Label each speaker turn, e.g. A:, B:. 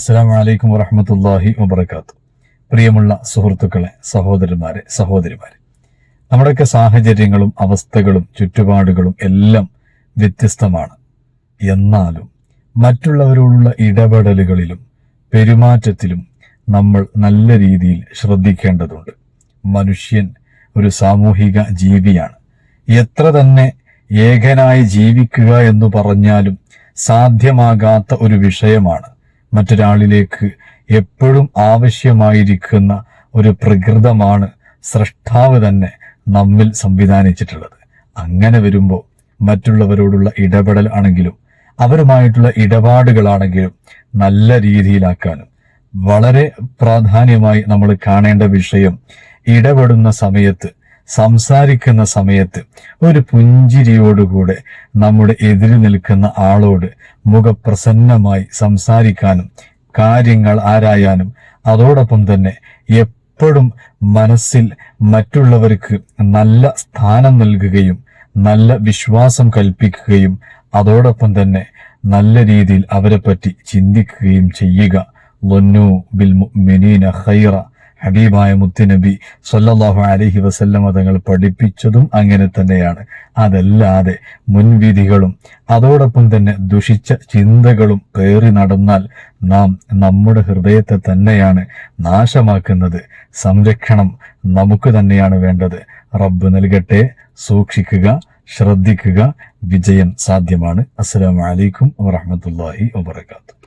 A: അസ്സലാമു അലൈക്കും വറഹ്മത്തുള്ളാഹി വബറകാതുഹു. പ്രിയമുള്ള സുഹൃത്തുക്കളെ, സഹോദരന്മാരെ, സഹോദരിമാരെ, നമ്മുടെയൊക്കെ സാഹചര്യങ്ങളും അവസ്ഥകളും ചുറ്റുപാടുകളും എല്ലാം വ്യത്യസ്തമാണ്. എന്നാലും മറ്റുള്ളവരോടുള്ള ഇടപെടലുകളിലും പെരുമാറ്റത്തിലും നമ്മൾ നല്ല രീതിയിൽ ശ്രദ്ധിക്കേണ്ടതുണ്ട്. മനുഷ്യൻ ഒരു സാമൂഹിക ജീവിയാണ്. എത്ര തന്നെ ഏകനായി ജീവിക്കുക എന്ന് പറഞ്ഞാലും സാധ്യമാകാത്ത ഒരു വിഷയമാണ്. മറ്റൊരാളിലേക്ക് എപ്പോഴും ആവശ്യമായിരിക്കുന്ന ഒരു പ്രകൃതമാണ് സൃഷ്ടാവ് തന്നെ നമ്മിൽ സംവിധാനിച്ചിട്ടുള്ളത്. അങ്ങനെ വരുമ്പോൾ മറ്റുള്ളവരോടുള്ള ഇടപെടൽ ആണെങ്കിലും അവരുമായിട്ടുള്ള ഇടപാടുകളാണെങ്കിലും നല്ല രീതിയിലാക്കാനും വളരെ പ്രാധാന്യമായി നമ്മൾ കാണേണ്ട വിഷയം, ഇടപെടുന്ന സമയത്ത്, സംസാരിക്കുന്ന സമയത്ത് ഒരു പുഞ്ചിരിയോടുകൂടെ നമ്മുടെ എതിരിൽ നിൽക്കുന്ന ആളോട് മുഖപ്രസന്നമായി സംസാരിക്കാനും കാര്യങ്ങൾ ആരായാനും അതോടൊപ്പം തന്നെ എപ്പോഴും മനസ്സിൽ മറ്റുള്ളവർക്ക് നല്ല സ്ഥാനം നൽകുകയും നല്ല വിശ്വാസം കൽപ്പിക്കുകയും അതോടൊപ്പം തന്നെ നല്ല രീതിയിൽ അവരെ പറ്റി ചിന്തിക്കുകയും ചെയ്യുക. ലന്നു ബിൽ മുഅ്മിനീന ഖൈറ, ഹബീബായ മുത്തുനബി സ്വല്ലല്ലാഹു അലൈഹി വസല്ലമ തങ്ങൾ പഠിപ്പിച്ചതും അങ്ങനെ തന്നെയാണ്. അതല്ലാതെ മുൻവിധികളും അതോടൊപ്പം തന്നെ ദുഷിച്ച ചിന്തകളും പേറി നടന്നാൽ നാം നമ്മുടെ ഹൃദയത്തെ തന്നെയാണ് നാശമാക്കുന്നത്. സംരക്ഷണം നമുക്ക് തന്നെയാണ് വേണ്ടത്. റബ്ബ് നൽകട്ടെ. സൂക്ഷിക്കുക, ശ്രദ്ധിക്കുക, വിജയം സാധ്യമാണ്. അസ്സലാമു അലൈക്കും വറഹ്മത്തുള്ളാഹി വബറകാതുഹു.